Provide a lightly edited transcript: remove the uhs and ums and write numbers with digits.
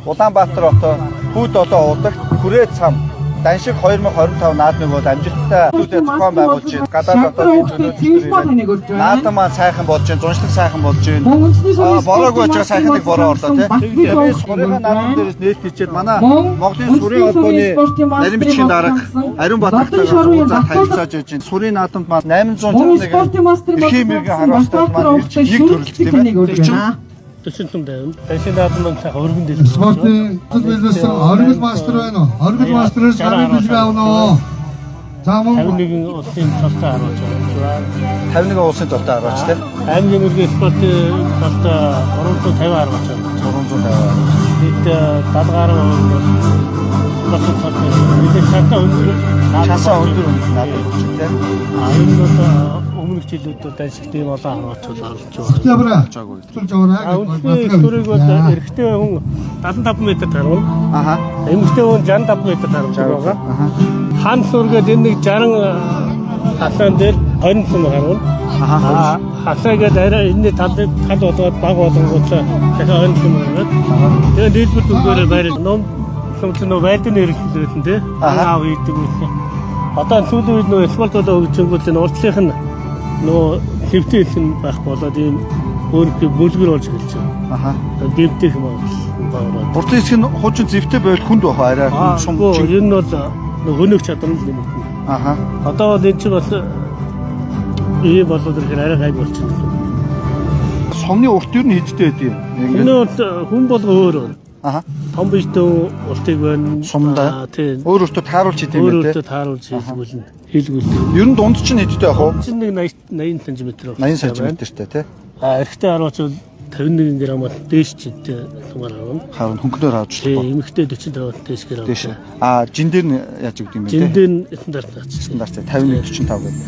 Улаанбаатар хотоо Хүүд одоо удагт Хүрээ цам Даншиг 2025 наадмыг бол амжилттай төлөвлөж зохион байгуулж байна. Гадаад хотын төлөвлөлт наадам маань сайхан болж байна, зуншлаг сайхан болж байна. Бороогүй учраас сайхныг бороо орлоо тий. Сурынхаа наадам дээрээс нээлт хийчихэд манай Монголын сурын холбооны нарийн бичгийн дарга Ариун Батбагтайгаа уулзаад танилцааж явж байна. Сурын наадамд маань 861 эрхийн мэргийн харуултад маань ирж нэг төрөлт тийм ээ. Төсөлтөнд байв. Таншин наадмын цаг өргөн дээр. Спортын төлөвлөс оргил мастер байна уу? Оргил мастерээс хамгийн бэлэг авна уу? За мөн 51 улсын тустай харуулж байгаа. 51 улсын тустай харуулж тийм. Аймгийн мэргийн спортын тустай 350 харуулж байгаа. 350. Бид 70 гаруй спортын тустай бид цаатаа өндөр часаа өндөр наадам болж байна тийм. Энэ бол өмнөх жилүүдэд дайсагт ийм олон харуулж байгаа. Октябрь цулж аваа. Үнэхээр төрөг бол эрэгтэй хүн 75 м тарвал. Аха. Эмэгтэй хүн 65 м тарвж байгаа. Хан сургээд энэ нэг 60 хасаан дээр 20 сум харуул. Аха. Хасаагээд арай энэ тал болгоод баг болгонгууд дахиад 20 сум гараад. Тэгээд нийлбэр дүгээр байр ном сумцноо байдны эрхлүүлсэн тий. Аав хийдэг үсэн. Одоо сүүлийн үед нөө асфальтууд өгчөнгүүт энэ урдлынх нь нөө хэвтэлсэн байх болоод ийм өөрөөр бүлгэр болж эхэлж байгаа. Аха. Дэвтэх юм байна. Уртын хэсэг нь хуучин зэвтэй байвал хүнд байх арай сум. Энэ нь бол хөнөөх чадвар юм. Аха. Одоо энэ чинь бас ийм болоод ирэхээр арай гайг болчихсон. Сумны урт юу нь хэдтэй байдгийг. Энэ хүн болго өөр. Аха. Том биштэй уртыг байна. Сумдаа. Тийм. Өөр өөртөө тааруулж идэв юм тий. Өөртөө тааруулж хийлгүүлдэг. Ер нь дунд чинь хэдтэй ах вэ? Чинь нэг 80 см. 80 см-тэй тий. Эрэгтэй харуулж 51 г-аас дээш чинтэй тумаар авна. Харин хөнгөнөр авч тий. Эмэгтэй 45 дээш гэр авна. Жин дээр нь яаж өгд юм бэ? Жин дээр нь стандарт. Стандарт 51 45 гэдэг.